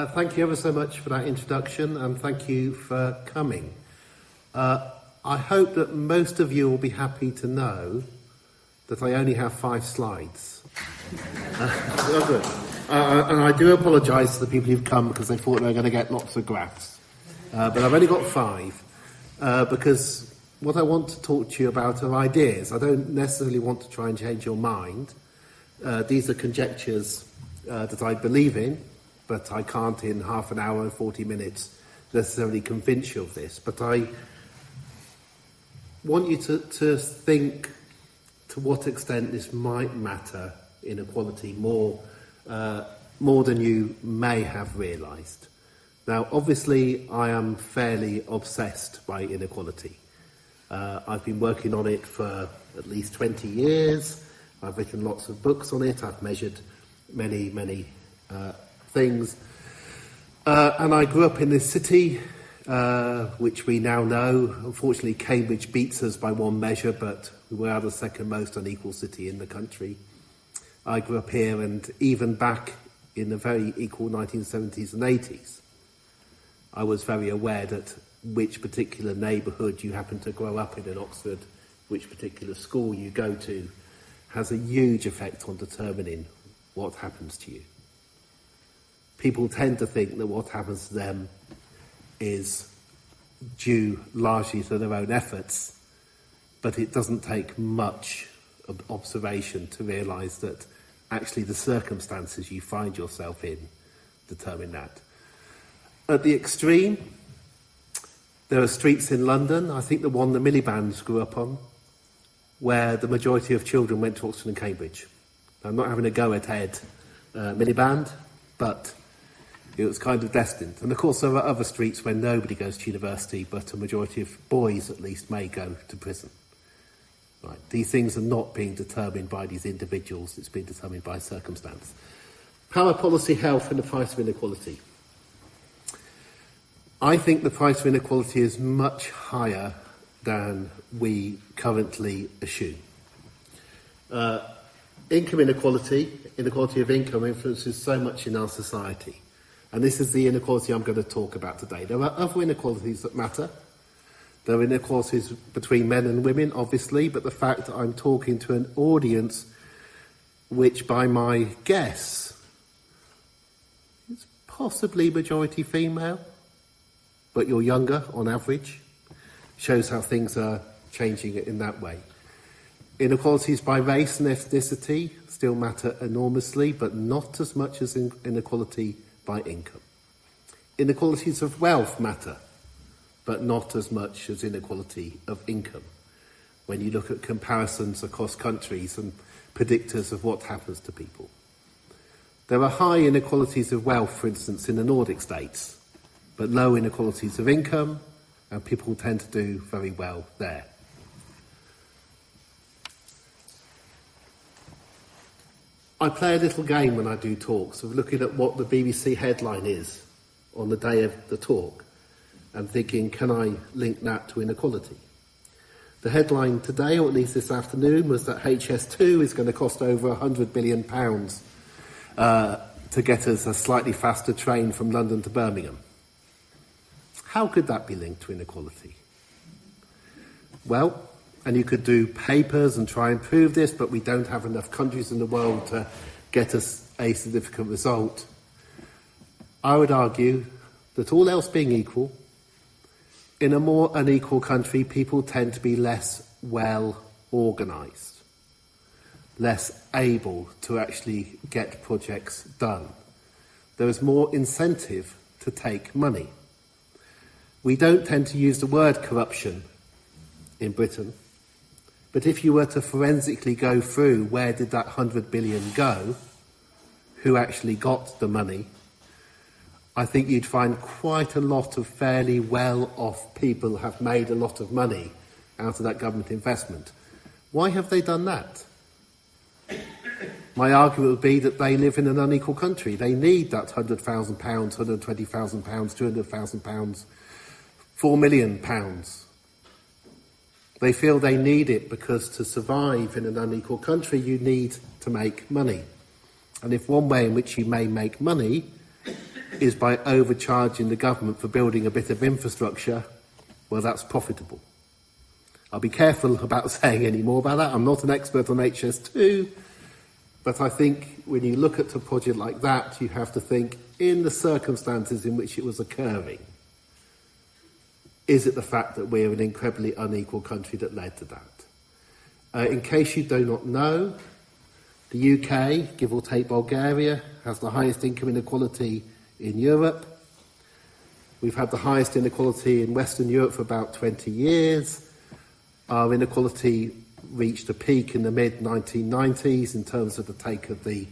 Thank you ever so much for that introduction, and thank you for coming. I hope that most of you will be happy to know that I only have 5 slides. And I do apologise to the people who've come because they thought they were going to get lots of graphs. But I've only got 5 because what I want to talk to you about are ideas. I don't necessarily want to try and change your mind. These are conjectures that I believe in, but I can't in half an hour and 40 minutes necessarily convince you of this. But I want you to think to what extent this might matter inequality more than you may have realised. Now, obviously, I am fairly obsessed by inequality. I've been working on it for at least 20 years. I've written lots of books on it. I've measured many things. And I grew up in this city, which we now know. Unfortunately, Cambridge beats us by one measure, but we are the second most unequal city in the country. I grew up here, and even back in the very equal 1970s and 80s, I was very aware that which particular neighbourhood you happen to grow up in Oxford, which particular school you go to, has a huge effect on determining what happens to you. People tend to think that what happens to them is due largely to their own efforts, but it doesn't take much observation to realise that actually the circumstances you find yourself in determine that. At the extreme, there are streets in London, I think the one the Milliband's grew up on, where the majority of children went to Oxford and Cambridge. I'm not having a go at Ed Milliband, but it was kind of destined. And of course there are other streets where nobody goes to university, but a majority of boys at least may go to prison. Right. These things are not being determined by these individuals, it's being determined by circumstance. Power policy, health and the price of inequality. I think the price of inequality is much higher than we currently assume. Income inequality, inequality of income, influences so much in our society. And this is the inequality I'm going to talk about today. There are other inequalities that matter. There are inequalities between men and women, obviously, but the fact that I'm talking to an audience which, by my guess, is possibly majority female, but you're younger on average, shows how things are changing in that way. Inequalities by race and ethnicity still matter enormously, but not as much as inequality by income. Inequalities of wealth matter, but not as much as inequality of income, when you look at comparisons across countries and predictors of what happens to people. There are high inequalities of wealth, for instance, in the Nordic states, but low inequalities of income, and people tend to do very well there. I play a little game when I do talks of looking at what the BBC headline is on the day of the talk and thinking, can I link that to inequality? The headline today, or at least this afternoon, was that HS2 is going to cost over £100 billion to get us a slightly faster train from London to Birmingham. How could that be linked to inequality? Well, and you could do papers and try and prove this, but we don't have enough countries in the world to get us a significant result. I would argue that all else being equal, in a more unequal country, people tend to be less well organised, less able to actually get projects done. There is more incentive to take money. We don't tend to use the word corruption in Britain, but if you were to forensically go through where did that 100 billion go, who actually got the money, I think you'd find quite a lot of fairly well-off people have made a lot of money out of that government investment. Why have they done that? My argument would be that they live in an unequal country. They need that £100,000, £120,000, £200,000, £4 million. They feel they need it because to survive in an unequal country, you need to make money. And if one way in which you may make money is by overcharging the government for building a bit of infrastructure, well, that's profitable. I'll be careful about saying any more about that. I'm not an expert on HS2, but I think when you look at a project like that, you have to think in the circumstances in which it was occurring. Is it the fact that we're an incredibly unequal country that led to that? In case you do not know, the UK, give or take Bulgaria, has the highest income inequality in Europe. We've had the highest inequality in Western Europe for about 20 years. Our inequality reached a peak in the mid-1990s in terms of the take of the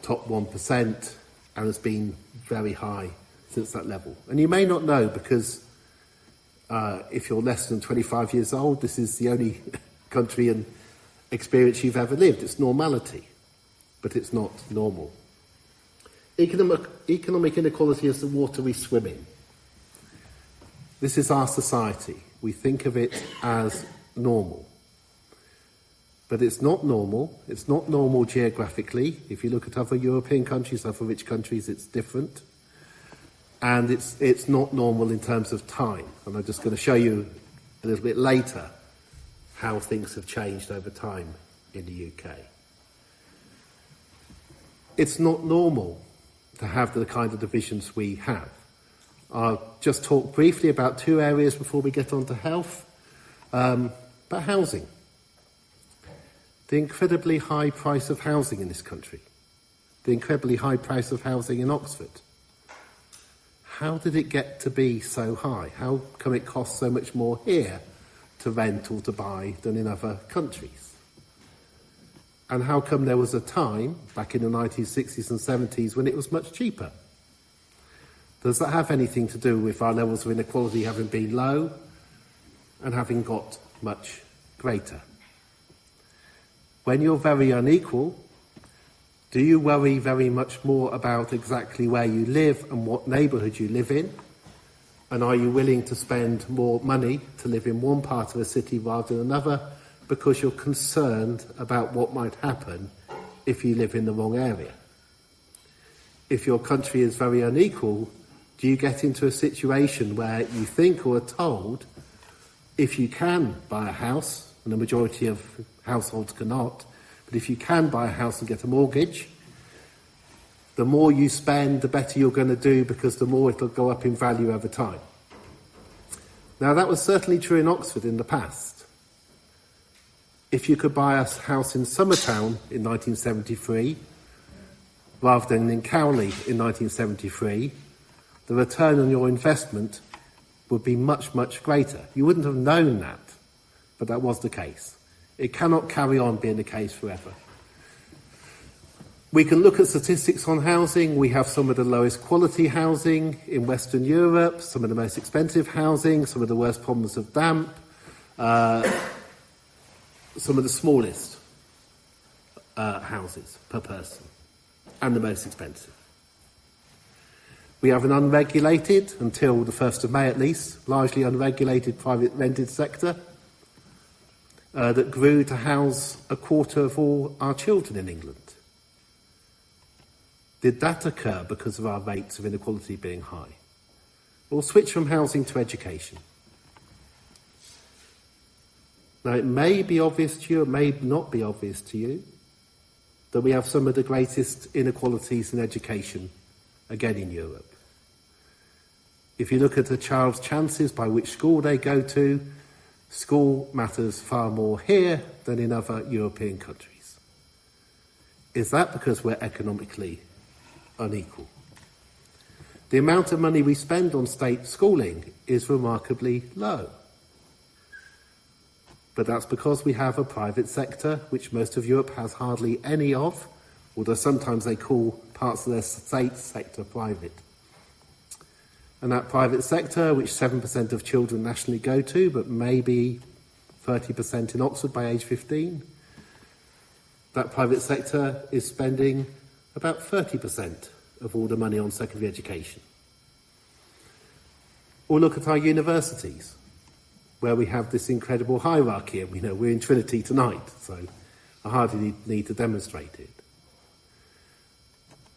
top 1%, and has been very high since that level. And you may not know because if you're less than 25 years old, this is the only country and experience you've ever lived. It's normality, but it's not normal. Economic inequality is the water we swim in. This is our society. We think of it as normal. But it's not normal. It's not normal geographically. If you look at other European countries, other rich countries, it's different. And it's not normal in terms of time. And I'm just going to show you a little bit later how things have changed over time in the UK. It's not normal to have the kind of divisions we have. I'll just talk briefly about two areas before we get on to health. About housing. The incredibly high price of housing in this country. The incredibly high price of housing in Oxford. How did it get to be so high? How come it costs so much more here to rent or to buy than in other countries? And how come there was a time, back in the 1960s and 70s, when it was much cheaper? Does that have anything to do with our levels of inequality having been low and having got much greater? When you're very unequal, do you worry very much more about exactly where you live and what neighbourhood you live in? And are you willing to spend more money to live in one part of a city rather than another because you're concerned about what might happen if you live in the wrong area? If your country is very unequal, do you get into a situation where you think or are told, if you can buy a house, and the majority of households cannot, but if you can buy a house and get a mortgage, the more you spend, the better you're going to do because the more it'll go up in value over time. Now, that was certainly true in Oxford in the past. If you could buy a house in Summertown in 1973, rather than in Cowley in 1973, the return on your investment would be much, much greater. You wouldn't have known that, but that was the case. It cannot carry on being the case forever. We can look at statistics on housing. We have some of the lowest quality housing in Western Europe, some of the most expensive housing, some of the worst problems of damp, some of the smallest houses per person, and the most expensive. We have an unregulated, until the 1st of May at least, largely unregulated private rented sector that grew to house a quarter of all our children in England. Did that occur because of our rates of inequality being high? We'll switch from housing to education. Now, it may be obvious to you, it may not be obvious to you, that we have some of the greatest inequalities in education, again in Europe. If you look at a child's chances by which school they go to, school matters far more here than in other European countries. Is that because we're economically unequal? The amount of money we spend on state schooling is remarkably low. But that's because we have a private sector, which most of Europe has hardly any of, although sometimes they call parts of their state sector private. And that private sector, which 7% of children nationally go to, but maybe 30% in Oxford by age 15, that private sector is spending about 30% of all the money on secondary education. Or look at our universities, where we have this incredible hierarchy, and we know we're in Trinity tonight, so I hardly need to demonstrate it.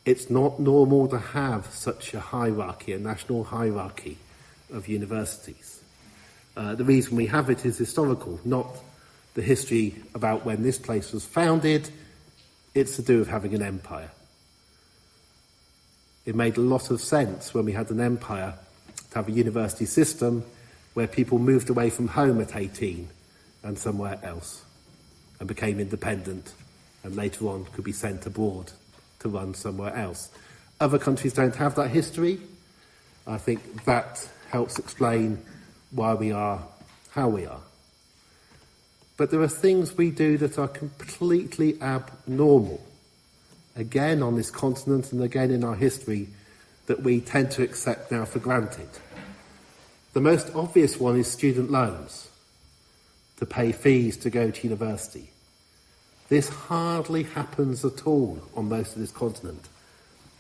it's not normal to have such a hierarchy, a national hierarchy of universities. The reason we have it is historical, not the history about when this place was founded. It's to do with having an empire. It made a lot of sense when we had an empire to have a university system where people moved away from home at 18 and somewhere else and became independent, and later on could be sent abroad to run somewhere else. Other countries don't have that history. I think that helps explain why we are how we are. But there are things we do that are completely abnormal, again on this continent and again in our history, that we tend to accept now for granted. The most obvious one is student loans, to pay fees to go to university. This hardly happens at all on most of this continent.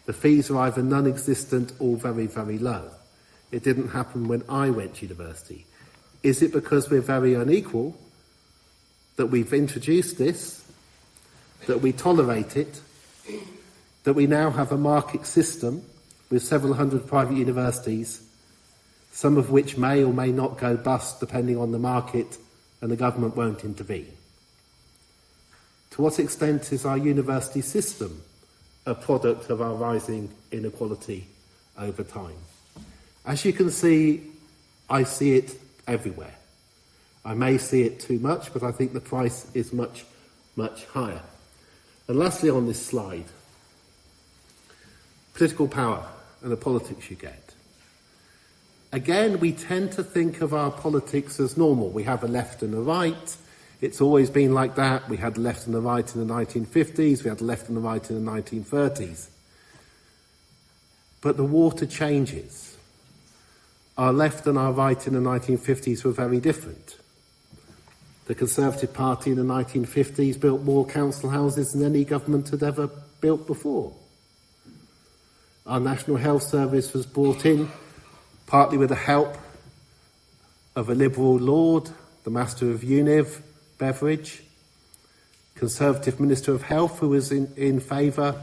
The fees are either non-existent or very, very low. It didn't happen when I went to university. Is it because we're very unequal that we've introduced this, that we tolerate it, that we now have a market system with several hundred private universities, some of which may or may not go bust depending on the market, and the government won't intervene? To what extent is our university system a product of our rising inequality over time? As you can see, I see it everywhere. I may see it too much, but I think the price is much, much higher. And lastly on this slide, political power and the politics you get. Again, we tend to think of our politics as normal. We have a left and a right. It's always been like that. We had the left and the right in the 1950s. We had the left and the right in the 1930s. But the water changes. Our left and our right in the 1950s were very different. The Conservative Party in the 1950s built more council houses than any government had ever built before. Our National Health Service was brought in, partly with the help of a Liberal Lord, the Master of Univ, Beveridge, Conservative Minister of Health who was in favour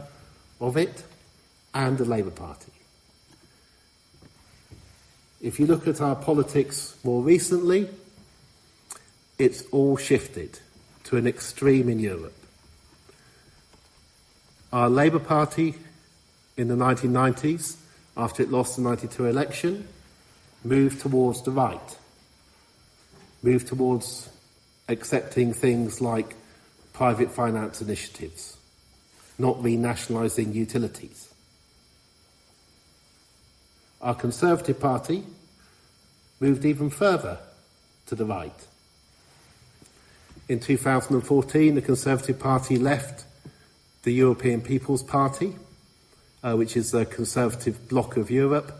of it, and the Labour Party. If you look at our politics more recently, it's all shifted to an extreme in Europe. Our Labour Party in the 1990s, after it lost the 92 election, moved towards the right, moved towards accepting things like private finance initiatives, not renationalising utilities. Our Conservative Party moved even further to the right. In 2014, the Conservative Party left the European People's Party, which is the conservative bloc of Europe,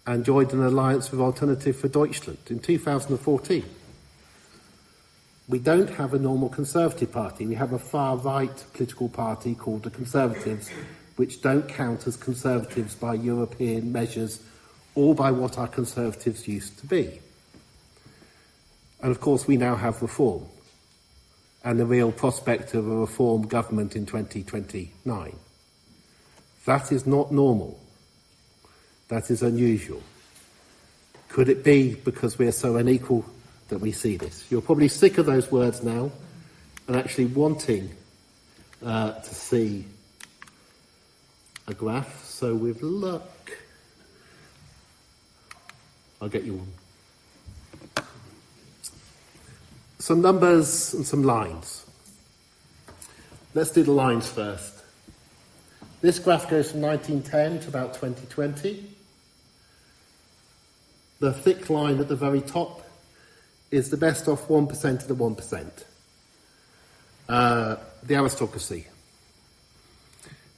and joined an alliance with Alternative for Deutschland in 2014. We don't have a normal Conservative Party. We have a far-right political party called the Conservatives, which don't count as Conservatives by European measures or by what our Conservatives used to be. And of course, we now have Reform, and the real prospect of a Reform government in 2029. That is not normal. That is unusual. Could it be because we are so unequal that we see this? You're probably sick of those words now and actually wanting to see a graph. So with luck, I'll get you one. Some numbers and some lines. Let's do the lines first. This graph goes from 1910 to about 2020. The thick line at the very top is the best off 1% of the 1%. The aristocracy.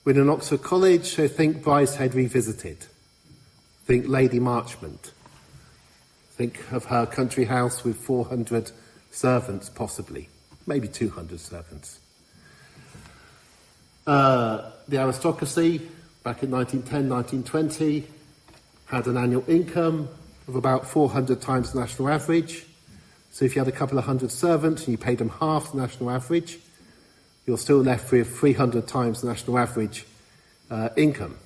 We're in Oxford College, so think Brideshead Revisited. Think Lady Marchmont. Think of her country house with 400 servants, possibly. Maybe 200 servants. The aristocracy, back in 1910, 1920, had an annual income of about 400 times the national average. So if you had a couple of hundred servants and you paid them half the national average, you're still left with 300 times the national average income.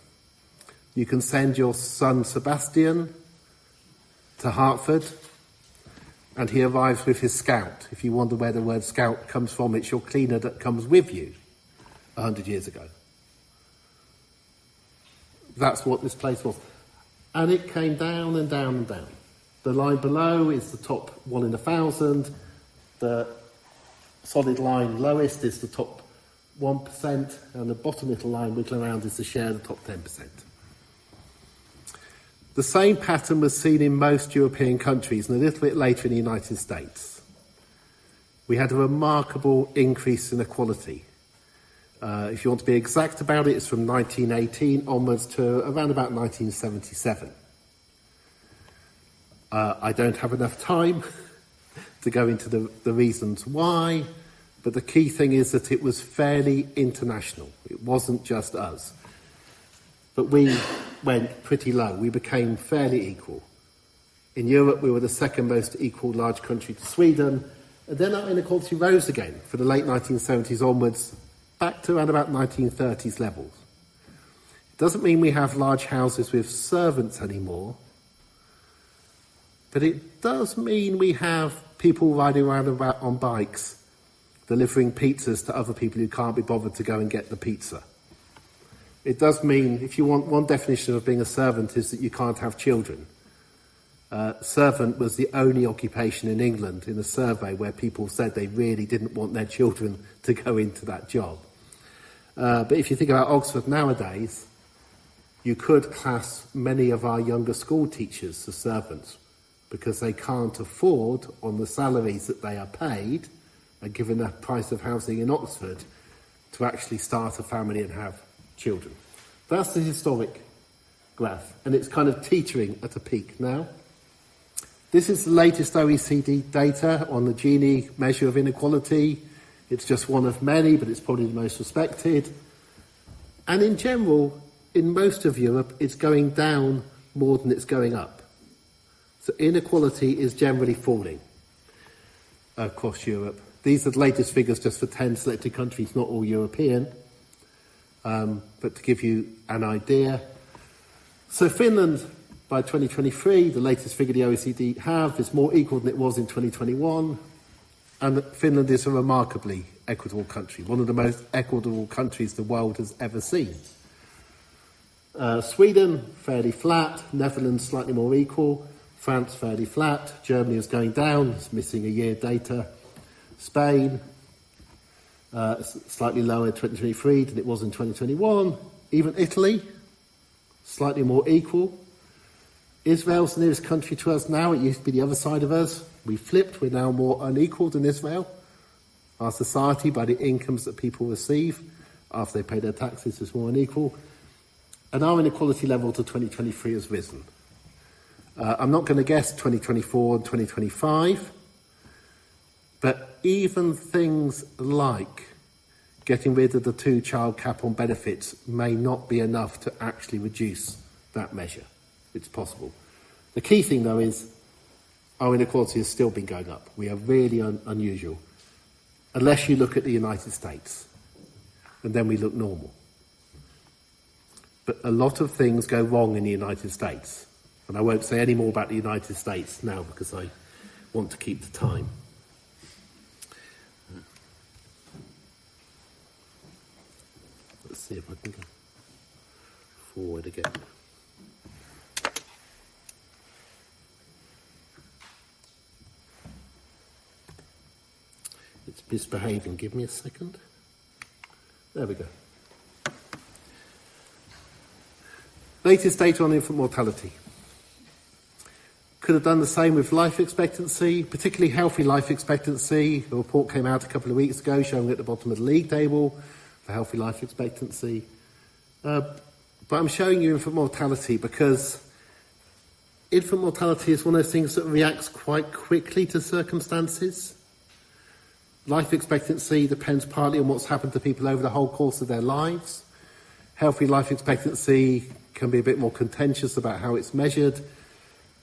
You can send your son Sebastian to Hartford, and he arrives with his Scout. If you wonder where the word Scout comes from, it's your cleaner that comes with you 100 years ago. That's what this place was. And it came down and down and down. The line below is the top 1 in 1,000. The solid line lowest is the top 1%, and the bottom little line wiggling around is the share of the top 10%. The same pattern was seen in most European countries and a little bit later in the United States. We had a remarkable increase in equality. If you want to be exact about it, it's from 1918 onwards to around about 1977. I don't have enough time to go into the reasons why, but the key thing is that it was fairly international. It wasn't just us. But we went pretty low. We became fairly equal. In Europe, we were the second most equal large country to Sweden, and then our inequality rose again for the late 1970s onwards, back to around about 1930s levels. It doesn't mean we have large houses with servants anymore, but it does mean we have people riding around on bikes delivering pizzas to other people who can't be bothered to go and get the pizza. It does mean, if you want one definition of being a servant, is that you can't have children. Servant was the only occupation in England in a survey where people said they really didn't want their children to go into that job. But if you think about Oxford nowadays, you could class many of our younger school teachers as servants because they can't afford, on the salaries that they are paid, and given the price of housing in Oxford, to actually start a family and have children. That's the historic graph, and it's kind of teetering at a peak now. This is the latest OECD data on the Gini measure of inequality. It's just one of many, but it's probably the most respected. And in general, in most of Europe, it's going down more than it's going up. So inequality is generally falling across Europe. These are the latest figures just for 10 selected countries, not all European. But to give you an idea. So Finland, by 2023, the latest figure the OECD have, is more equal than it was in 2021. And Finland is a remarkably equitable country, one of the most equitable countries the world has ever seen. Sweden, fairly flat. Netherlands, slightly more equal. France, fairly flat. Germany is going down, it's missing a year data. Spain, slightly lower in 2023 than it was in 2021. Even Italy, slightly more equal. Israel's the nearest country to us now. It used to be the other side of us. We flipped. We're now more unequal than Israel. Our society, by the incomes that people receive after they pay their taxes, is more unequal. And our inequality level to 2023 has risen. I'm not going to guess 2024 and 2025, but even things like getting rid of the 2-child cap on benefits may not be enough to actually reduce that measure. It's possible. The key thing, though, is our inequality has still been going up. We are really unusual, unless you look at the United States, and then we look normal. But a lot of things go wrong in the United States, and I won't say any more about the United States now because I want to keep the time. Let's see if I can go forward again. It's misbehaving. Give me a second. There we go. Latest data on infant mortality. Could have done the same with life expectancy, particularly healthy life expectancy. A report came out a couple of weeks ago showing at the bottom of the league table for healthy life expectancy. But I'm showing you infant mortality because infant mortality is one of those things that reacts quite quickly to circumstances. Life expectancy depends partly on what's happened to people over the whole course of their lives. Healthy life expectancy can be a bit more contentious about how it's measured,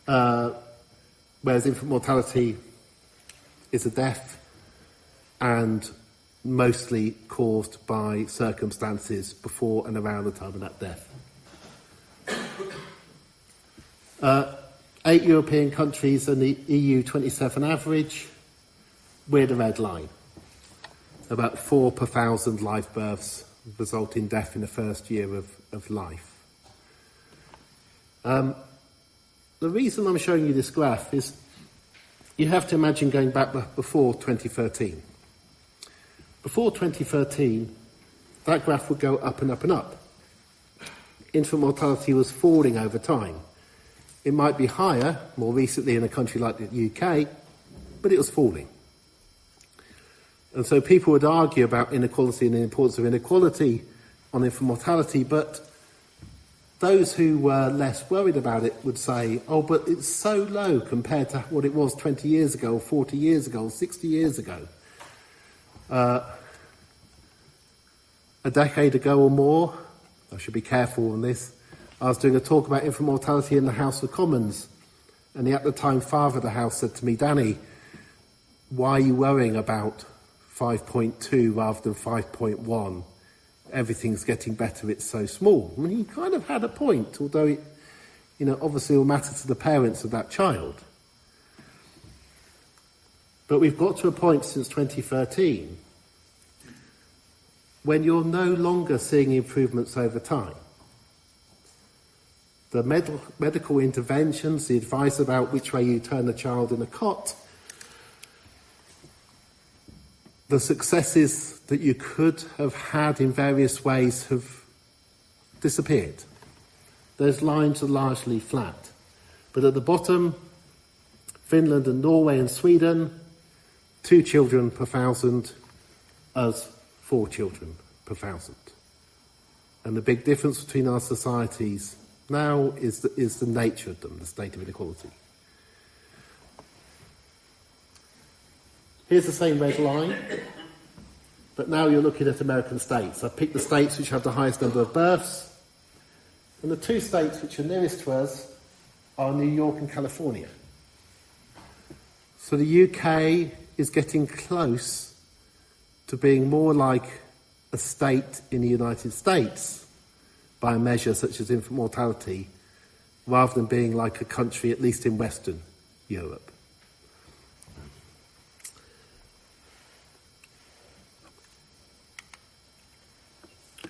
whereas infant mortality is a death, and mostly caused by circumstances before and around the time of that death. 8 European countries and the EU 27 average, we're the red line. About 4 per 1,000 live births result in death in the first year of life. The reason I'm showing you this graph is you have to imagine going back before 2013. Before 2013, that graph would go up and up and up. Infant mortality was falling over time. It might be higher more recently in a country like the UK, but it was falling. And so people would argue about inequality and the importance of inequality on infant mortality, but those who were less worried about it would say, oh, but it's so low compared to what it was 20 years ago, 40 years ago, 60 years ago. A decade ago or more, I should be careful on this, I was doing a talk about infant mortality in the House of Commons, and the at the time father of the House said to me, Danny, why are you worrying about 5.2 rather than 5.1? Everything's getting better, it's so small. I mean, he kind of had a point, although it, obviously will matter to the parents of that child. But we've got to a point since 2013 when you're no longer seeing improvements over time. The medical interventions, the advice about which way you turn a child in a cot, the successes that you could have had in various ways have disappeared. Those lines are largely flat. But at the bottom, Finland and Norway and Sweden, 2 children per 1,000, us 4 children per 1,000. And the big difference between our societies now is the nature of them, the state of inequality. Here's the same red line, but now you're looking at American states. I've picked the states which have the highest number of births, and the 2 states which are nearest to us are New York and California. So the UK is getting close to being more like a state in the United States by a measure such as infant mortality, rather than being like a country, at least in Western Europe.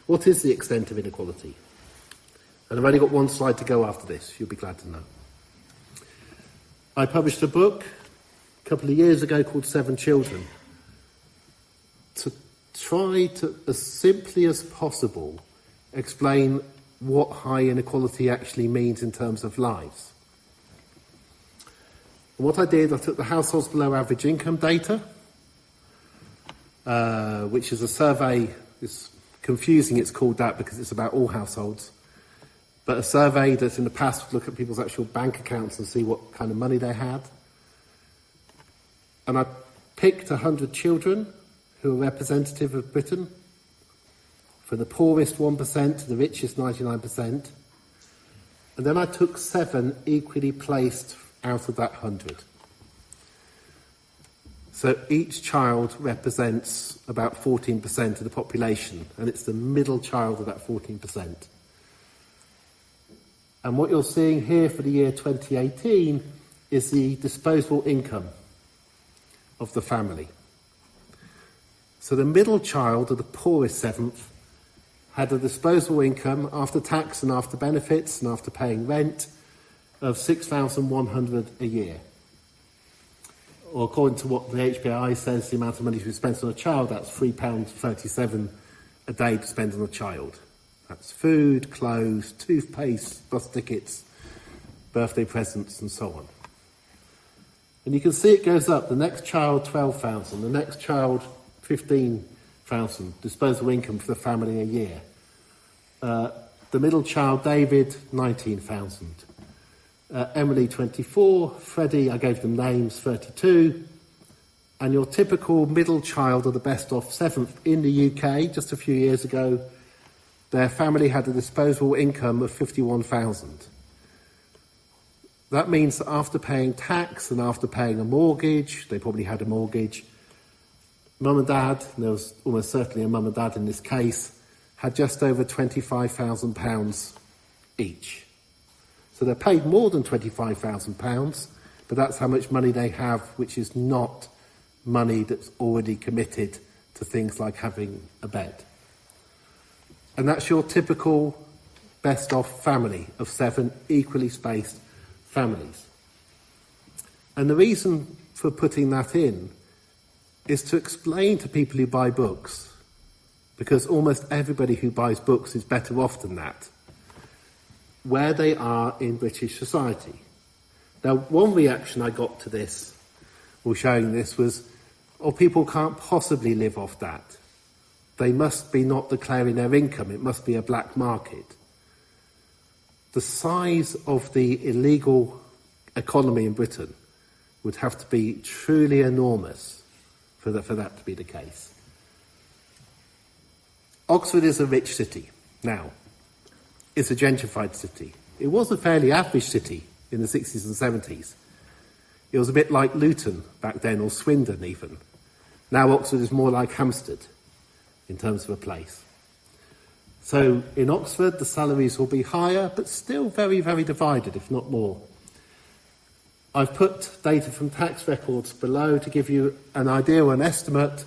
What is the extent of inequality? And I've only got one slide to go after this, you'll be glad to know. I published a book a couple of years ago called 7 Children, to try to, as simply as possible, explain what high inequality actually means in terms of lives. And what I did, I took the households below average income data, which is a survey. It's confusing it's called that because it's about all households, but a survey that in the past would look at people's actual bank accounts and see what kind of money they had. And I picked 100 children who are representative of Britain, from the poorest 1% to the richest 99%. And then I took 7 equally placed out of that 100. So each child represents about 14% of the population, and it's the middle child of that 14%. And what you're seeing here for the year 2018 is the disposable income of the family. So the middle child of the poorest 7th had a disposable income after tax and after benefits and after paying rent of $6,100 a year. Or according to what the HPI says, the amount of money to be spent on a child, that's £3.37 a day to spend on a child. That's food, clothes, toothpaste, bus tickets, birthday presents, and so on. And you can see it goes up. The next child, 12,000. The next child, 15,000 disposable income for the family a year. The middle child, David, 19,000. Emily, 24. Freddie, I gave them names, 32. And your typical middle child, or the best off 7th in the UK, just a few years ago, their family had a disposable income of 51,000. That means that after paying tax and after paying a mortgage, they probably had a mortgage, mum and dad, and there was almost certainly a mum and dad in this case, had just over £25,000 each. So they're paid more than £25,000, but that's how much money they have, which is not money that's already committed to things like having a bed. And that's your typical best-off family of 7 equally spaced families. And the reason for putting that in is to explain to people who buy books, because almost everybody who buys books is better off than that, where they are in British society. Now, one reaction I got to this, or showing this, was, oh, people can't possibly live off that. They must be not declaring their income. It must be a black market. The size of the illegal economy in Britain would have to be truly enormous for that to be the case. Oxford is a rich city now. It's a gentrified city. It was a fairly average city in the 60s and 70s. It was a bit like Luton back then, or Swindon even. Now Oxford is more like Hampstead in terms of a place. So in Oxford, the salaries will be higher, but still very, very divided, if not more. I've put data from tax records below to give you an idea or an estimate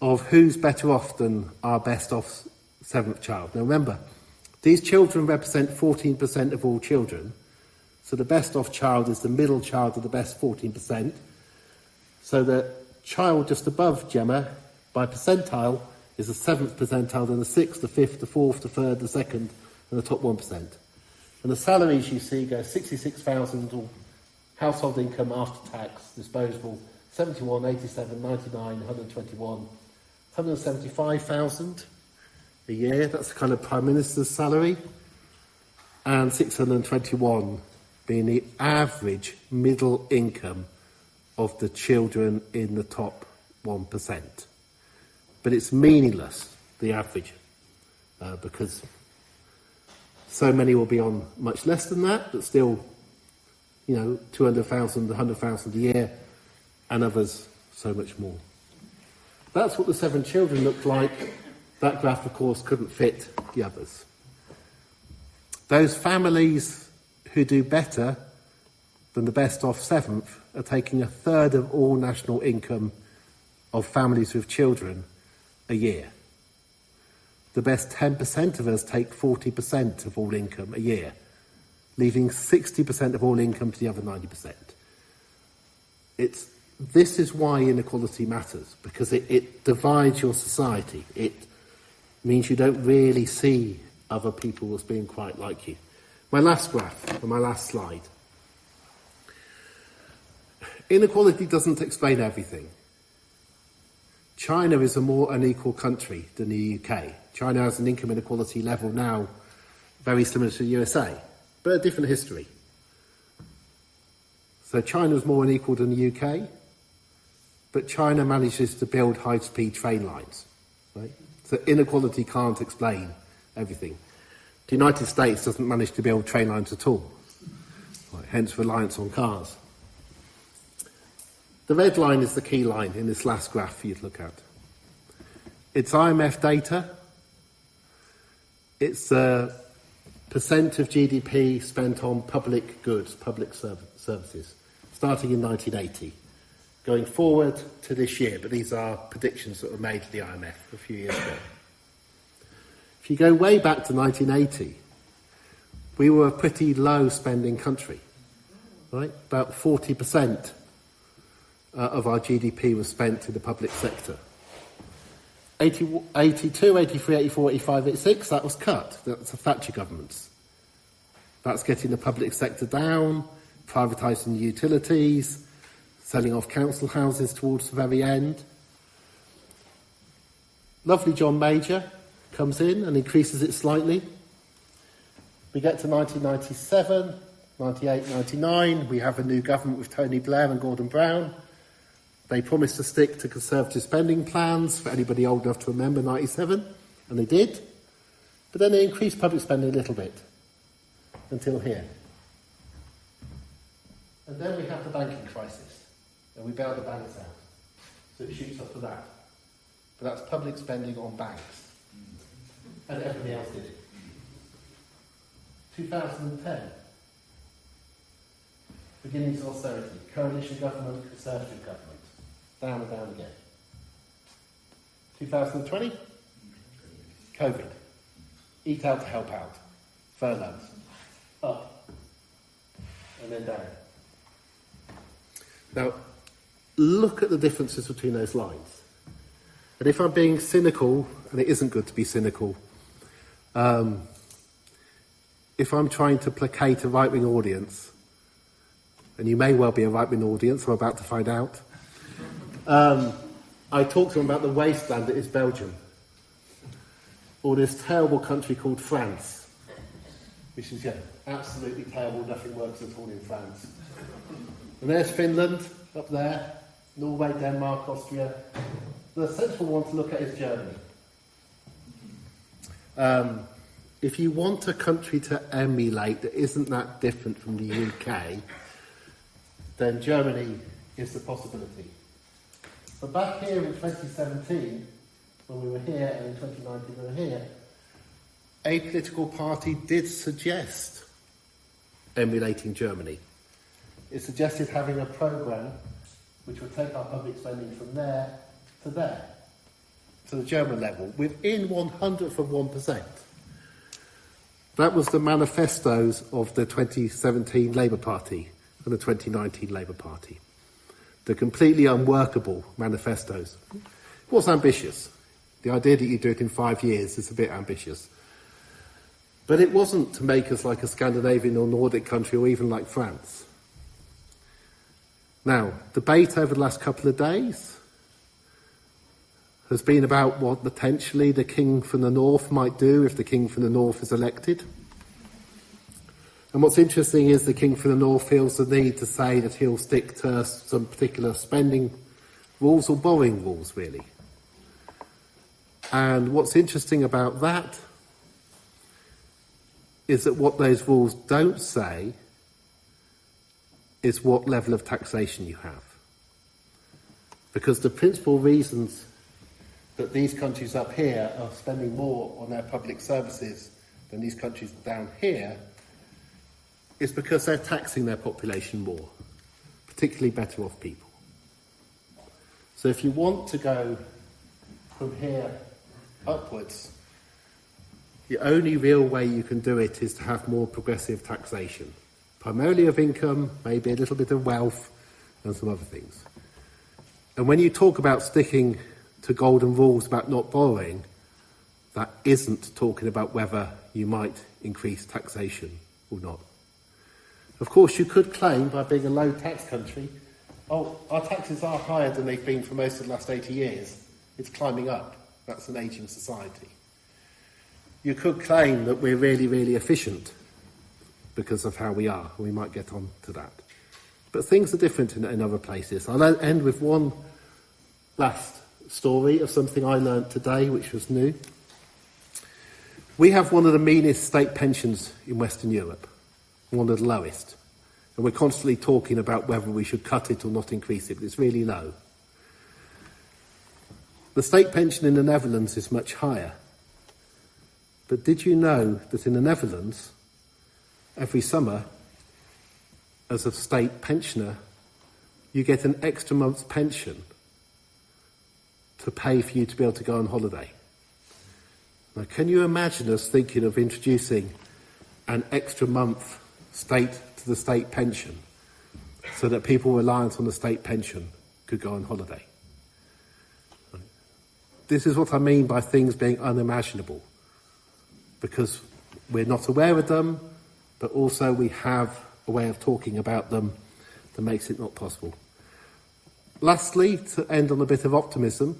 of who's better off than our best off 7th child. Now remember, these children represent 14% of all children. So the best off child is the middle child of the best 14%. So the child just above Gemma, by percentile, is the 7th percentile, then the 6th, the 5th, the 4th, the 3rd, the 2nd, and the top 1%. And the salaries you see go 66,000 household income after tax, disposable, 71, 87, 99, 121, 175,000 a year. That's the kind of Prime Minister's salary. And 621 being the average middle income of the children in the top 1%. But it's meaningless, the average, because so many will be on much less than that, but still, 200,000, 100,000 a year, and others so much more. That's what the 7 children looked like. That graph, of course, couldn't fit the others. Those families who do better than the best off 7th are taking 1/3 of all national income of families with children a year. The best 10% of us take 40% of all income a year, leaving 60% of all income to the other 90%. This is why inequality matters, because it divides your society. It means you don't really see other people as being quite like you. My last graph, or my last slide. Inequality doesn't explain everything. China is a more unequal country than the UK. China has an income inequality level now very similar to the USA, but a different history. So China is more unequal than the UK, but China manages to build high-speed train lines. Right? So inequality can't explain everything. The United States doesn't manage to build train lines at all, right? Hence reliance on cars. The red line is the key line in this last graph for you to look at. It's IMF data. It's the percent of GDP spent on public goods, public services, starting in 1980, going forward to this year, but these are predictions that were made at the IMF a few years ago. If you go way back to 1980, we were a pretty low spending country, right? About 40% of our GDP was spent in the public sector. 82, 83, 84, 85, 86, that was cut. That's the Thatcher governments. That's getting the public sector down, privatising the utilities, selling off council houses towards the very end. Lovely John Major comes in and increases it slightly. We get to 1997, 98, 99, we have a new government with Tony Blair and Gordon Brown. They promised to stick to Conservative spending plans, for anybody old enough to remember 97, and they did. But then they increased public spending a little bit, until here. And then we have the banking crisis, and we bailed the banks out. So it shoots up to that. But that's public spending on banks. And everybody else did it. 2010. Beginnings of austerity. Coalition government, Conservative government. Down and down again. 2020. COVID. Eat out to help out. Furloughs. Up. And then down. Now, look at the differences between those lines. And if I'm being cynical, and it isn't good to be cynical, if I'm trying to placate a right-wing audience, and you may well be a right-wing audience, I'm about to find out, I talk to them about the wasteland that is Belgium, or this terrible country called France, which is, absolutely terrible, nothing works at all in France. And there's Finland, up there, Norway, Denmark, Austria. The sensible one to look at is Germany. If you want a country to emulate that isn't that different from the UK, then Germany is the possibility. But back here in 2017, when we were here, and in 2019 we were here, a political party did suggest emulating Germany. It suggested having a programme which would take our public spending from there, to the German level, within 1/100%. That was the manifestos of the 2017 Labour Party and the 2019 Labour Party. The completely unworkable manifestos. It was ambitious. The idea that you do it in 5 years is a bit ambitious. But it wasn't to make us like a Scandinavian or Nordic country or even like France. Now, debate over the last couple of days has been about what potentially the King from the North might do if the King from the North is elected. And what's interesting is the King from the North feels the need to say that he'll stick to some particular spending rules or borrowing rules, really. And what's interesting about that is that what those rules don't say is what level of taxation you have. Because the principal reasons that these countries up here are spending more on their public services than these countries down here is because they're taxing their population more, particularly better off people. So if you want to go from here upwards, the only real way you can do it is to have more progressive taxation, primarily of income, maybe a little bit of wealth and some other things. And when you talk about sticking to golden rules about not borrowing, that isn't talking about whether you might increase taxation or not. Of course, you could claim, by being a low tax country, our taxes are higher than they've been for most of the last 80 years. It's climbing up. That's an ageing society. You could claim that we're really, really efficient because of how we are. We might get on to that. But things are different in other places. I'll end with one last story of something I learned today, which was new. We have one of the meanest state pensions in Western Europe, one of the lowest. And we're constantly talking about whether we should cut it or not increase it, but it's really low. The state pension in the Netherlands is much higher. But did you know that in the Netherlands, every summer, as a state pensioner, you get an extra month's pension to pay for you to be able to go on holiday? Now, can you imagine us thinking of introducing an extra month to the state pension so that people reliant on the state pension could go on holiday? This is what I mean by things being unimaginable, because we're not aware of them, but also we have a way of talking about them that makes it not possible. Lastly, to end on a bit of optimism,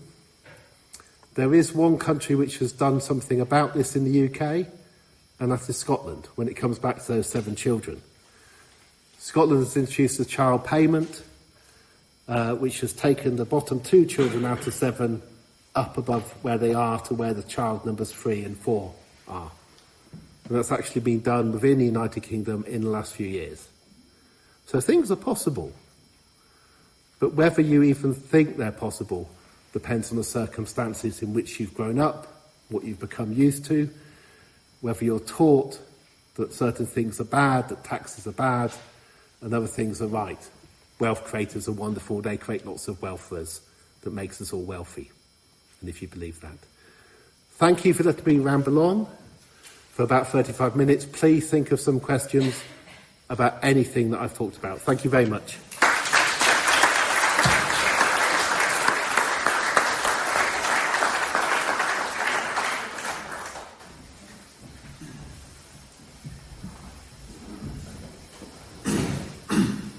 there is one country which has done something about this in the UK, and that is Scotland, when it comes back to those 7 children. Scotland has introduced a child payment, which has taken the bottom 2 children out of 7 up above where they are to where the child numbers 3 and 4 are. And that's actually been done within the United Kingdom in the last few years. So things are possible. But whether you even think they're possible depends on the circumstances in which you've grown up, what you've become used to, whether you're taught that certain things are bad, that taxes are bad, and other things are right. Wealth creators are wonderful, they create lots of wealth for us that makes us all wealthy, and if you believe that. Thank you for letting me ramble on for about 35 minutes. Please think of some questions about anything that I've talked about. Thank you very much.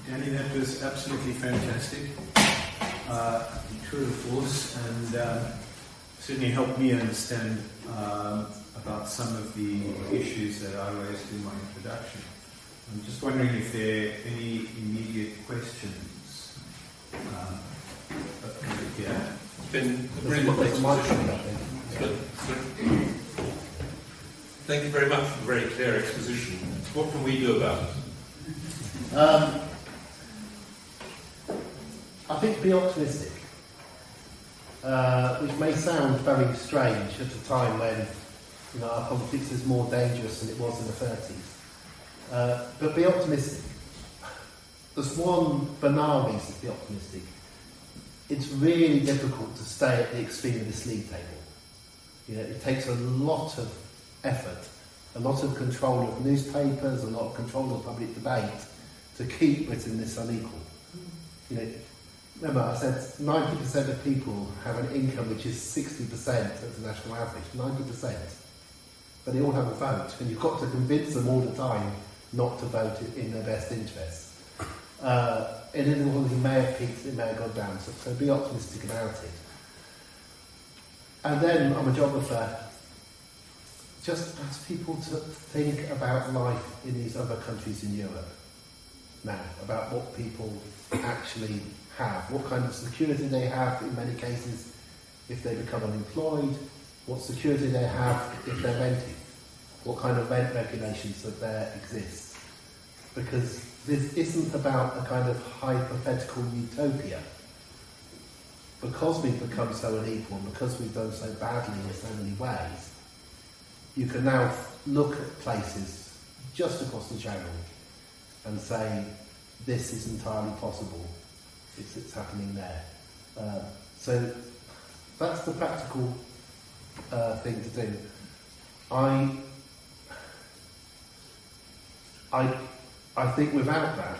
Danny, that was absolutely fantastic. Tour de force, and certainly helped me understand about some of the issues that I raised in my introduction. I'm just wondering if there are any immediate questions. Yeah. It's been a brilliant exposition. Thank you very much for a very clear exposition. What can we do about it? I think be optimistic, which may sound very strange at a time when our politics is more dangerous than it was in the 30s. But be optimistic. There's one banal reason to be optimistic. It's really difficult to stay at the extreme of this league table. It takes a lot of effort, a lot of control of newspapers, a lot of control of public debate to keep Britain this unequal. Remember, I said 90% of people have an income which is 60% of the national average, 90%. But they all have a vote, and you've got to convince them all the time not to vote in their best interests. Inequality may have peaked, it may have gone down, so be optimistic about it. And then, I'm a geographer, just ask people to think about life in these other countries in Europe now, about what people actually have, what kind of security they have in many cases if they become unemployed, what security they have if they're renting, what kind of rent regulations that there exist. Because this isn't about a kind of hypothetical utopia. Because we've become so unequal, and because we've done so badly in so many ways, you can now look at places just across the channel and say, this is entirely possible. It's happening there. So that's the practical thing to do. I think without that,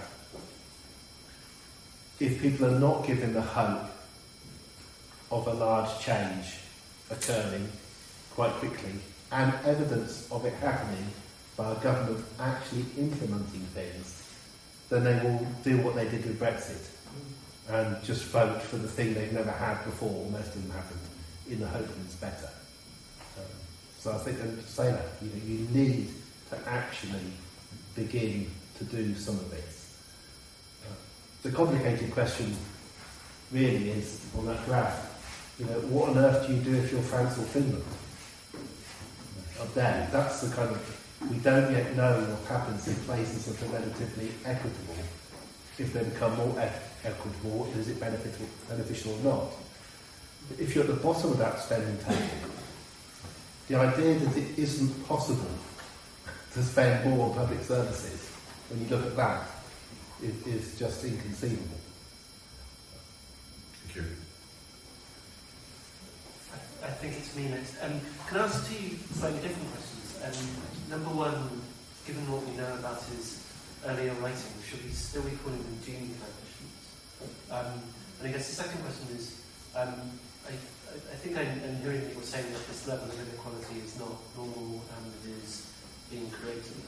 if people are not given the hope of a large change occurring quite quickly and evidence of it happening by a government actually implementing things, then they will do what they did with Brexit and just vote for the thing they've never had before, most of them haven't, in the hope that it's better. So I think, and to say that, you need to actually begin to do some of this. The complicated question really is, on that graph, what on earth do you do if you're France or Finland? Up there, that's the kind of, we don't yet know what happens in places that are relatively equitable. If they become more equitable, is it beneficial or not? But if you're at the bottom of that spending table, the idea that it isn't possible to spend more on public services, when you look at that, is just inconceivable. Thank you. I think it's me next. Can I ask two slightly different questions? Number one, given what we know about his earlier writing, should we still be calling them junior coefficients? And I guess the second question is, I think I'm hearing that you're saying that this level of inequality is not normal and it is being created.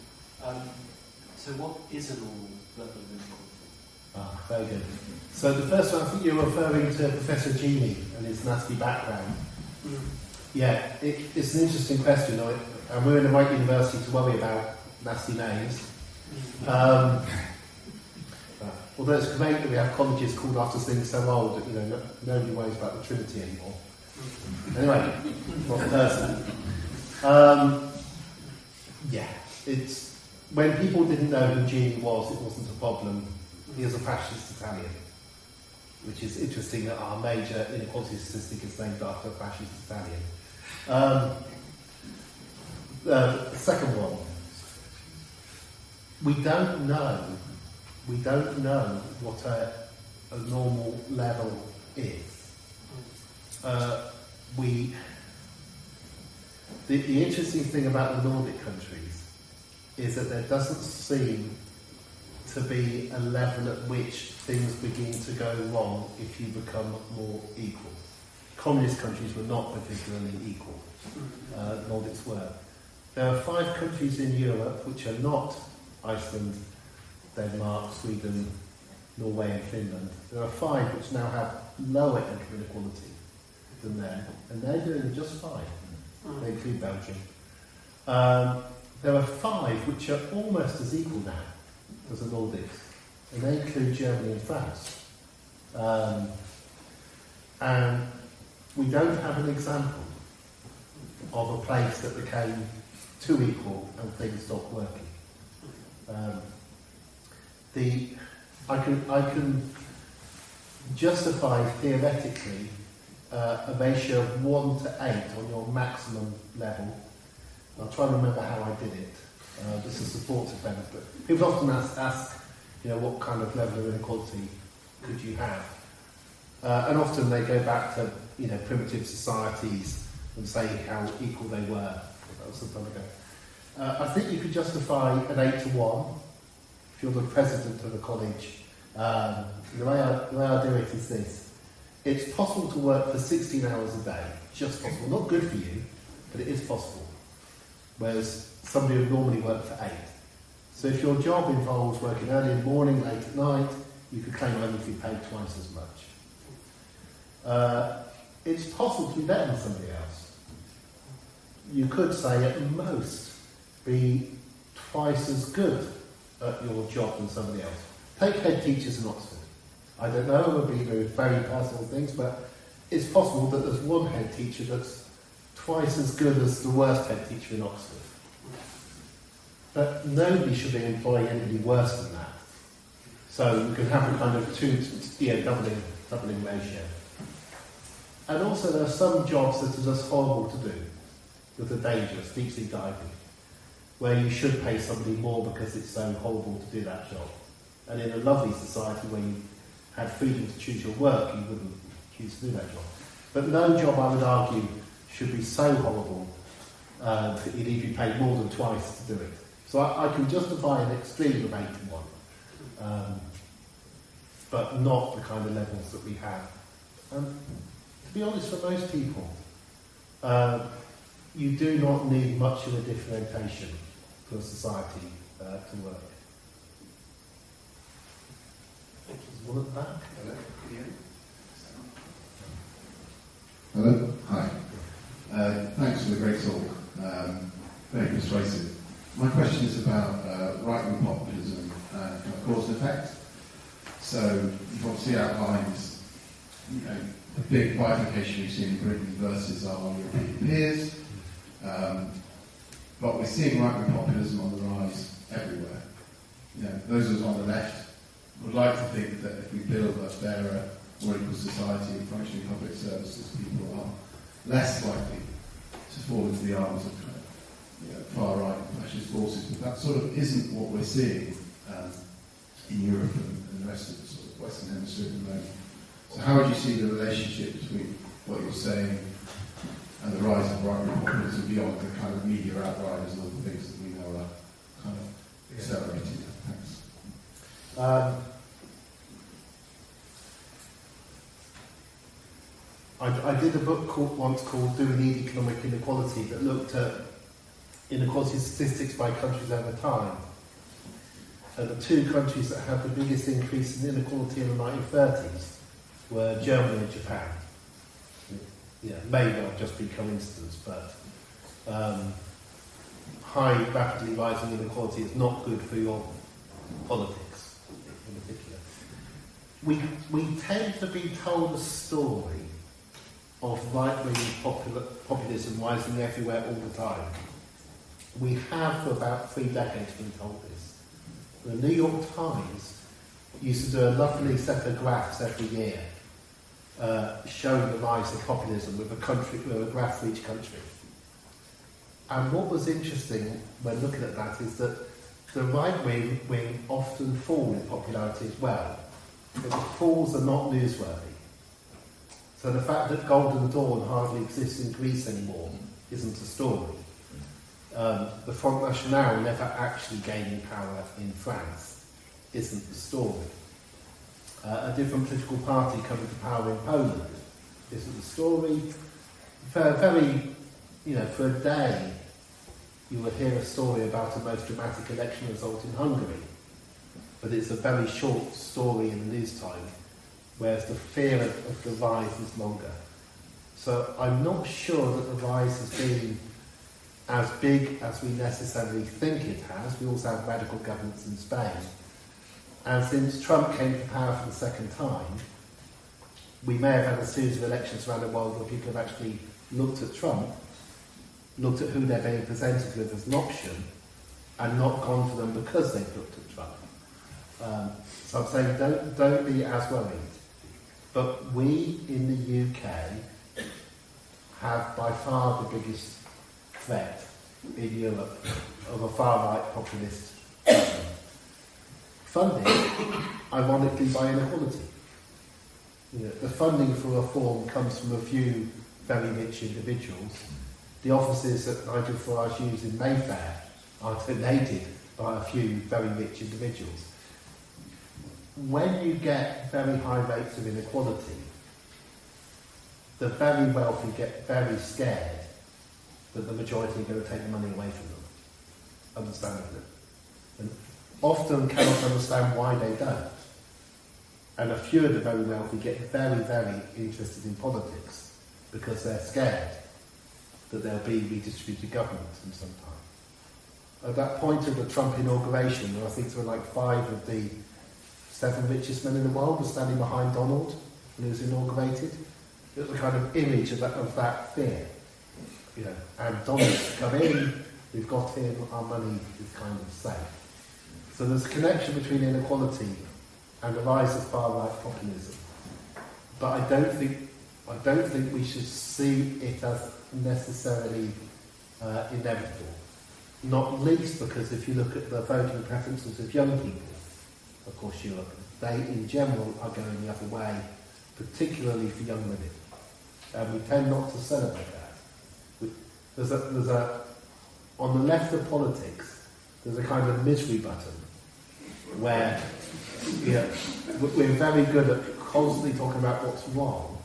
So what is a normal level of inequality? Very good. So the first one, I think you're referring to Professor Gini and his nasty background. Yeah, it's an interesting question, and we're in the right university to worry about nasty names. Although it's great that we have colleges called after things so old that nobody worries about the Trinity anymore. Anyway, not personal. Yeah, it's when people didn't know who Gini was, it wasn't a problem. He was a fascist Italian. which is interesting that our major inequality statistic is named after a fascist Italian. The second one, we don't know what a normal level is. The interesting thing about the Nordic countries is that there doesn't seem to be a level at which things begin to go wrong if you become more equal. Communist countries were not particularly equal. Nordics were. There are 5 countries in Europe which are not Iceland, Denmark, Sweden, Norway and Finland. There are 5 which now have lower income inequality than them, and they're doing just fine. They include Belgium. There are 5 which are almost as equal now as the Nordics, and they include Germany and France. And we don't have an example of a place that became too equal and things stopped working. I can justify theoretically a ratio of 1 to 8 on your maximum level. I'll try and remember how I did it. Just to support defence, but people often ask, what kind of level of inequality could you have? And often they go back to, primitive societies and say how equal they were. That was some time ago. I think you could justify an 8 to 1 if you're the president of a college. The way I do it is this. It's possible to work for 16 hours a day, just possible. Not good for you, but it is possible. Whereas somebody would normally work for 8. So if your job involves working early in the morning, late at night, you could claim only to be paid twice as much. It's possible to be better than somebody else. You could say at most be twice as good at your job than somebody else. Take head teachers in Oxford. I don't know, it would be very personal things, but it's possible that there's one head teacher that's twice as good as the worst head teacher in Oxford. But nobody should be employing anybody worse than that. So you can have a kind of doubling ratio. And also there are some jobs that are just horrible to do, that are dangerous, deep sea diving, where you should pay somebody more because it's so horrible to do that job. And in a lovely society where you had freedom to choose your work, you wouldn't choose to do that job. But no job, I would argue, should be so horrible that you need to be paid more than twice to do it. So I can justify an extreme of 8 to 1, but not the kind of levels that we have. To be honest, for most people, you do not need much of a differentiation for society to work. There's one at the back. Hello. Hi. Thanks for the great talk. Very persuasive. My question is about right-wing populism and cause and effect. So you've obviously outlined, the big bifurcation we've seen in Britain versus our European peers. But we're seeing right-wing populism on the rise everywhere. Those of us on the left would like to think that if we build a fairer, more equal society and functioning public services, people are less likely to fall into the arms of far-right fascist forces. But that sort of isn't what we're seeing in Europe and the rest of the sort of Western Hemisphere at the moment. So how would you see the relationship between what you're saying and the rise of right-wing populism beyond the kind of media outriders and all the things that we know are kind of accelerating? Thanks. I did a book once called Do We Need Economic Inequality that looked at inequality statistics by countries over time. And the 2 countries that had the biggest increase in inequality in the 1930s were Germany and Japan. May not just be coincidence, but high, rapidly rising inequality is not good for your politics in particular. We tend to be told a story of right-wing populism rising everywhere all the time. We have for about 3 decades been told this. The New York Times used to do a lovely set of graphs every year showing the rise of populism with a graph for each country. And what was interesting when looking at that is that the right wing often fall in popularity as well, but the falls are not newsworthy. So the fact that Golden Dawn hardly exists in Greece anymore isn't a story. The Front National never actually gaining power in France isn't the story. A different political party coming to power in Poland isn't the story. For a day, you will hear a story about a most dramatic election result in Hungary, but it's a very short story in the news time, whereas the fear of the rise is longer. So I'm not sure that the rise has been as big as we necessarily think it has. We also have radical governments in Spain. And since Trump came to power for the second time, we may have had a series of elections around the world where people have actually looked at Trump, looked at who they're being presented with as an option, and not gone for them because they've looked at Trump. So I'm saying don't be as worried. But we in the UK have by far the biggest threat in Europe of a far-right populist government. Funded, ironically, by inequality. The funding for reform comes from a few very rich individuals. The offices that Nigel Farage used in Mayfair are donated by a few very rich individuals. When you get very high rates of inequality, the very wealthy get very scared that the majority are going to take the money away from them, understandably. And often cannot understand why they don't. And a few of the very wealthy get very, very interested in politics because they're scared that there'll be redistributed government in some time. At that point of the Trump inauguration, I think there were like 5 of the 7 richest men in the world were standing behind Donald when he was inaugurated. It was a kind of image of that fear. And Donald's come in, we've got him, our money is kind of safe. So there's a connection between inequality and the rise of far-right populism. But I don't think we should see it as necessarily inevitable. Not least because if you look at the voting preferences of young people across Europe, they in general are going the other way, particularly for young women. And we tend not to celebrate that. On the left of politics, there's a kind of misery button where we're very good at constantly talking about what's wrong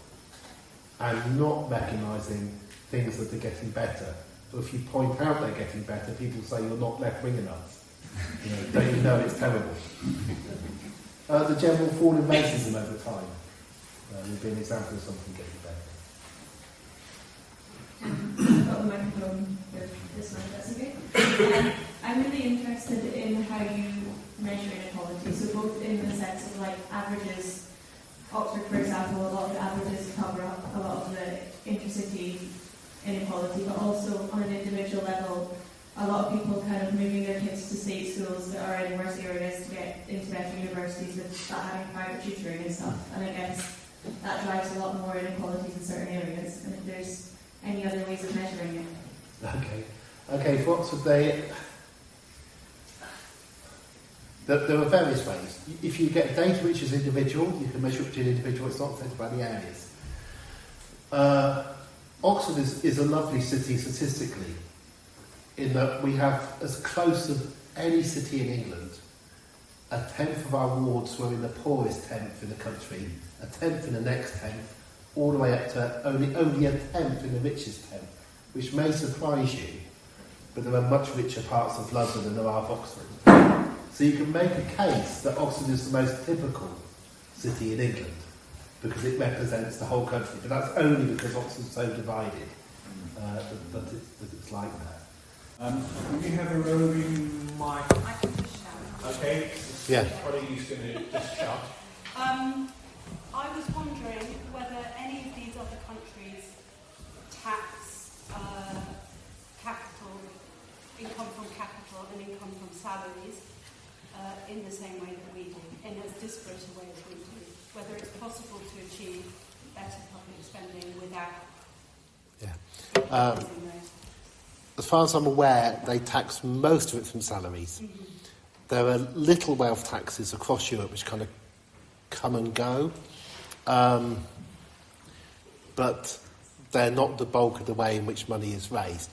and not recognising things that are getting better. But if you point out they're getting better, people say you're not left-wing enough. Don't you know it's terrible? The general fall in racism over time would be an example of something getting better. I've got a microphone with this one, that's okay. I'm really interested in how you measure inequality, so both in the sense of averages. Oxford, for example, a lot of the averages cover up a lot of the intercity inequality, but also on an individual level, a lot of people kind of moving their kids to state schools that are in worse areas to get into better universities without having private tutoring and stuff. And I guess that drives a lot more inequalities in certain areas. And if there's any other ways of measuring it. Okay. For Oxford, there are various ways. If you get data which is individual, you can measure it to an individual. It's not affected by the areas. Oxford is a lovely city statistically, in that we have as close as any city in England. 1/10 of our wards were in the poorest 10th in the country, 1/10 in the next 10th, all the way up to only 1/10 in the richest 10th, which may surprise you, but there are much richer parts of London than there are of Oxford. So you can make a case that Oxford is the most typical city in England, because it represents the whole country, but that's only because Oxford's so divided that it's like that. Do you have a roving mic? I can just shout. Okay. Yeah. What are you going to just shout? I was wondering whether any of these other countries tax capital, income from capital and income from salaries in the same way that we do, in as disparate a way as we do. Whether it's possible to achieve better public spending without Yeah. raising those? As far as I'm aware, they tax most of it from salaries. Mm-hmm. There are little wealth taxes across Europe which kind of come and go, but they're not the bulk of the way in which money is raised.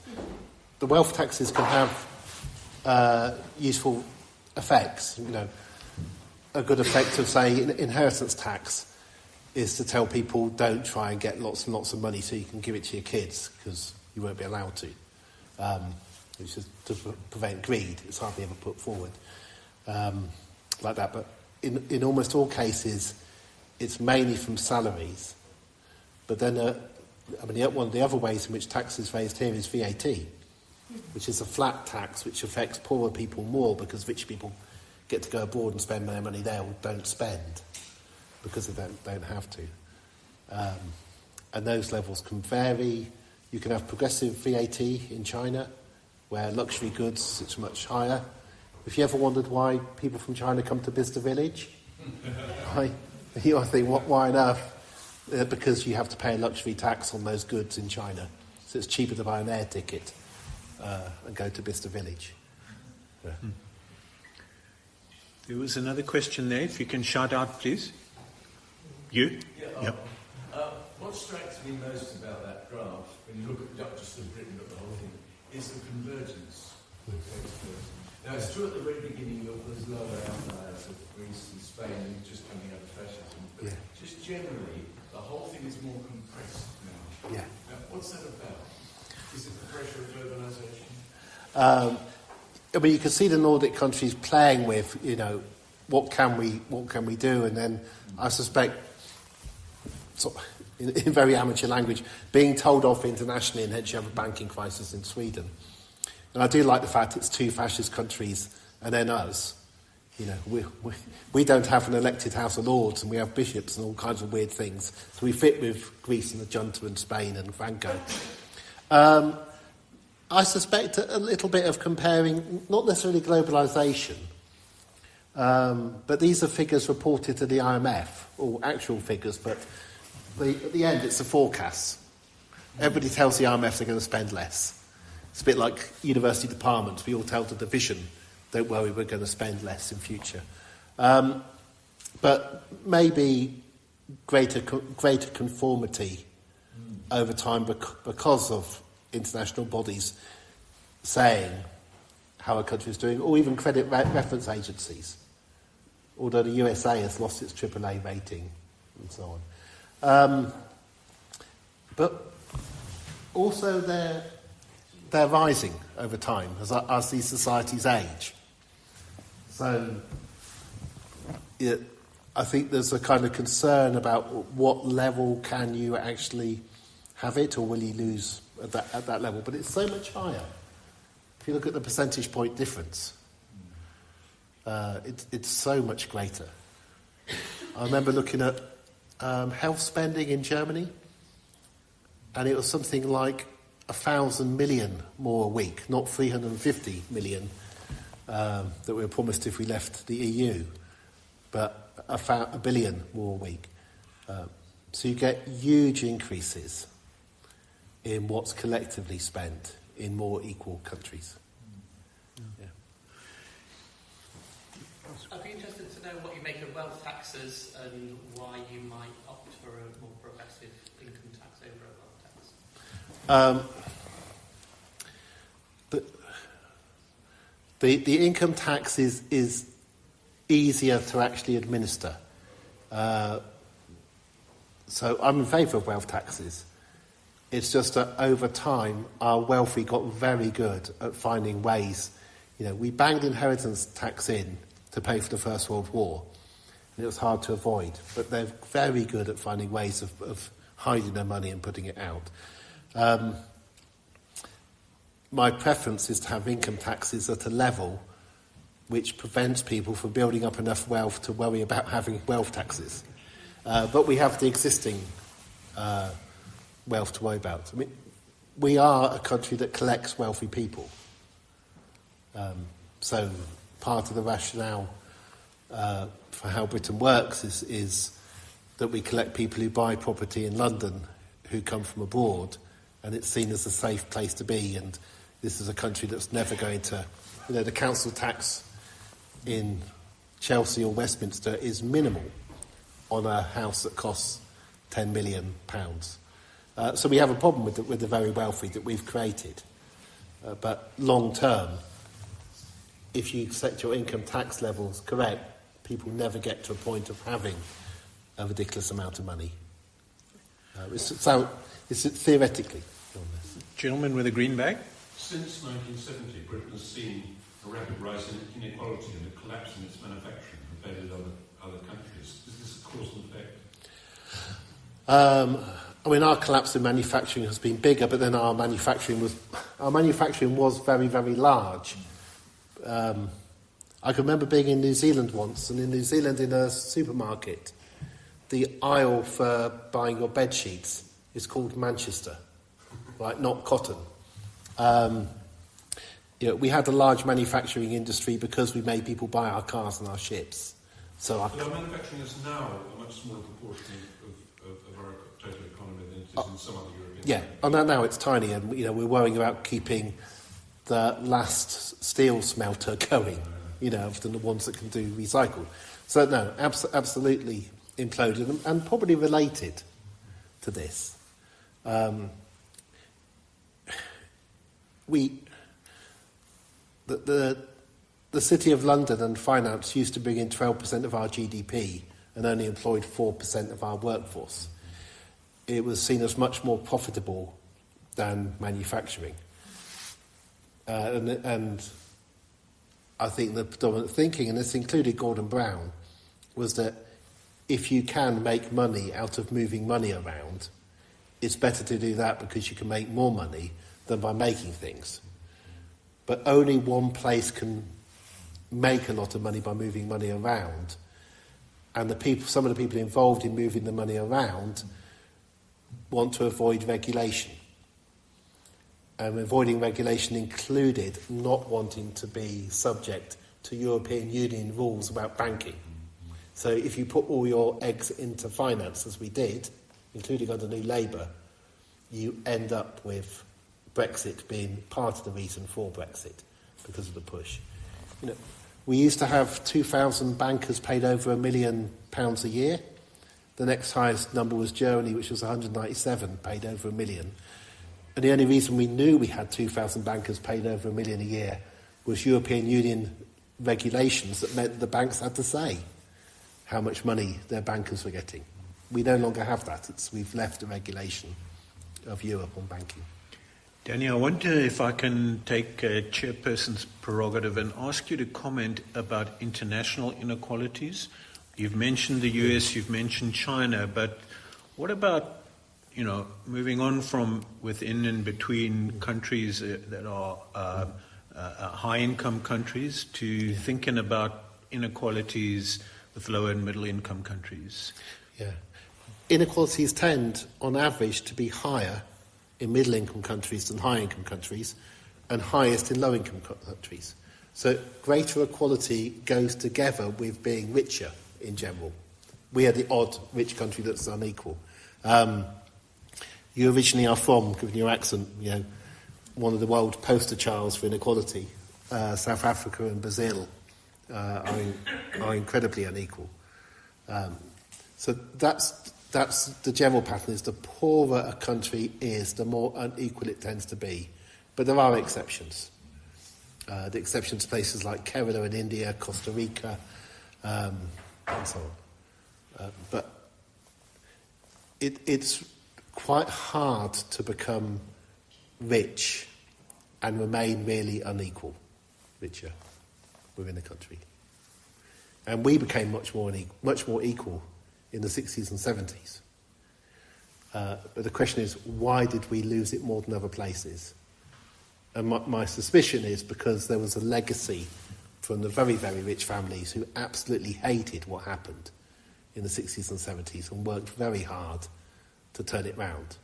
The wealth taxes can have useful effects. You know, a good effect of, say, inheritance tax is to tell people don't try and get lots and lots of money so you can give it to your kids because you won't be allowed to. Which is to prevent greed. It's hardly ever put forward like that. But in almost all cases, it's mainly from salaries. But then, one of the other ways in which tax is raised here is VAT, which is a flat tax which affects poorer people more because rich people get to go abroad and spend their money there or don't spend because they don't have to. And those levels can vary. You can have progressive VAT in China, where luxury goods, it's much higher. If you ever wondered why people from China come to Bicester Village, you think, why on earth? Because you have to pay a luxury tax on those goods in China. So it's cheaper to buy an air ticket and go to Bicester Village. Yeah. There was another question there. If you can shout out, please. You? Yeah. What strikes me most about that graph, when you look at not just Britain but the whole thing, is the convergence that takes place. Now, it's true at the very beginning there's lower outliers of Greece and Spain and just coming out of fascism, but just generally, the whole thing is more compressed now. Yeah. Now, what's that about? Is it the pressure of urbanisation? You can see the Nordic countries playing with, what can we do, and then I suspect, in very amateur language, being told off internationally, and hence you have a banking crisis in Sweden. And I do like the fact it's two fascist countries and then us. We don't have an elected House of Lords, and we have bishops and all kinds of weird things. So we fit with Greece and the junta and Spain and Franco. I suspect a little bit of comparing, not necessarily globalisation, but these are figures reported to the IMF, or actual figures, but at the end it's a forecast. Everybody tells the IMF they're going to spend less. It's a bit like university departments. We all tell the division, don't worry, we're going to spend less in future. But maybe greater conformity over time because of international bodies saying how a country is doing, or even credit reference agencies, although the USA has lost its AAA rating and so on. But also they're rising over time as these societies age. So I think there's a kind of concern about what level can you actually have it, or will you lose at that level? But it's so much higher. If you look at the percentage point difference, it's so much greater. I remember looking at health spending in Germany, and it was something like 1,000 million more a week, not 350 million that we were promised if we left the EU, but a billion more a week. So you get huge increases in what's collectively spent in more equal countries. Yeah. I'd be interested to know what you make of wealth taxes and why you might opt for a more progressive income tax over a wealth tax. The income tax is easier to actually administer. So I'm in favour of wealth taxes. It's just that over time, our wealthy got very good at finding ways. We banged inheritance tax in to pay for the First World War, and it was hard to avoid. But they're very good at finding ways of hiding their money and putting it out. My preference is to have income taxes at a level which prevents people from building up enough wealth to worry about having wealth taxes. But we have the existing wealth to worry about. I mean, we are a country that collects wealthy people. So part of the rationale for how Britain works is that we collect people who buy property in London who come from abroad, and it's seen as a safe place to be, and this is a country that's never going to, the council tax in Chelsea or Westminster is minimal on a house that costs £10 million. So we have a problem with the very wealthy that we've created. But long term, if you set your income tax levels correct, people never get to a point of having a ridiculous amount of money. It's theoretically. Gentleman with a green bag. Since 1970, Britain has seen a rapid rise in inequality and a collapse in its manufacturing compared with other countries. Is this a causal effect? Our collapse in manufacturing has been bigger, but then our manufacturing was very, very large. I can remember being in New Zealand once, and in New Zealand in a supermarket, the aisle for buying your bed sheets is called Manchester, right? Not cotton. We had a large manufacturing industry because we made people buy our cars and our ships. So our manufacturing is now a much smaller proportion of our total economy than it is in some other European countries. Yeah, now it's tiny, and we're worrying about keeping the last steel smelter going, of the ones that can do recycled. So no, absolutely imploded, and probably related to this. The City of London and finance used to bring in 12% of our GDP and only employed 4% of our workforce. It was seen as much more profitable than manufacturing. And I think the predominant thinking, and this included Gordon Brown, was that if you can make money out of moving money around, it's better to do that because you can make more money than by making things. But only one place can make a lot of money by moving money around, and some of the people involved in moving the money around want to avoid regulation. And avoiding regulation included not wanting to be subject to European Union rules about banking. So if you put all your eggs into finance, as we did, including under New Labour, you end up with Brexit being part of the reason for Brexit, because of the push. We used to have 2,000 bankers paid over £1 million a year. The next highest number was Germany, which was 197, paid over £1 million. And the only reason we knew we had 2,000 bankers paid over £1 million a year was European Union regulations that meant that the banks had to say how much money their bankers were getting. We no longer have that. We've left the regulation of Europe on banking. Danny, I wonder if I can take a chairperson's prerogative and ask you to comment about international inequalities. You've mentioned the US, you've mentioned China, but what about, moving on from within and between countries that are high-income countries to thinking about inequalities with lower and middle-income countries? Yeah. Inequalities tend, on average, to be higher in middle-income countries than high-income countries, and highest in low-income countries. So greater equality goes together with being richer in general. We are the odd rich country that's unequal. You originally are from, given your accent, one of the world poster childs for inequality. South Africa and Brazil are incredibly unequal. So that's the general pattern, is the poorer a country is, the more unequal it tends to be. But there are exceptions. The exceptions to places like Kerala in India, Costa Rica, and so on. But it's quite hard to become rich and remain really richer within a country. And we became much more equal in the 60s and 70s. But the question is, why did we lose it more than other places? And my suspicion is because there was a legacy from the very, very rich families who absolutely hated what happened in the 60s and 70s and worked very hard to turn it round.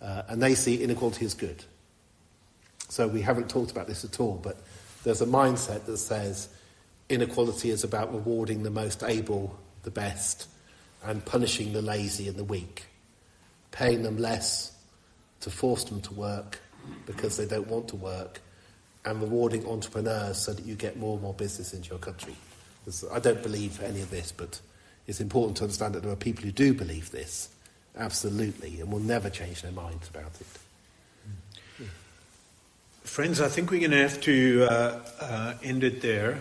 And they see inequality as good. So we haven't talked about this at all, but there's a mindset that says inequality is about rewarding the most able, the best, and punishing the lazy and the weak, paying them less to force them to work because they don't want to work, and rewarding entrepreneurs so that you get more and more business into your country. I don't believe any of this, but it's important to understand that there are people who do believe this, absolutely, and will never change their minds about it. Friends, I think we're going to have to end it there.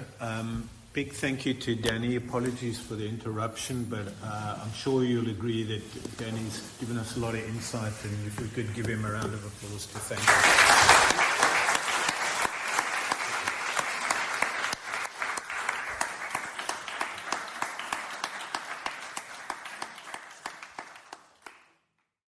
Big thank you to Danny. Apologies for the interruption, but I'm sure you'll agree that Danny's given us a lot of insight, and if we could give him a round of applause to thank him.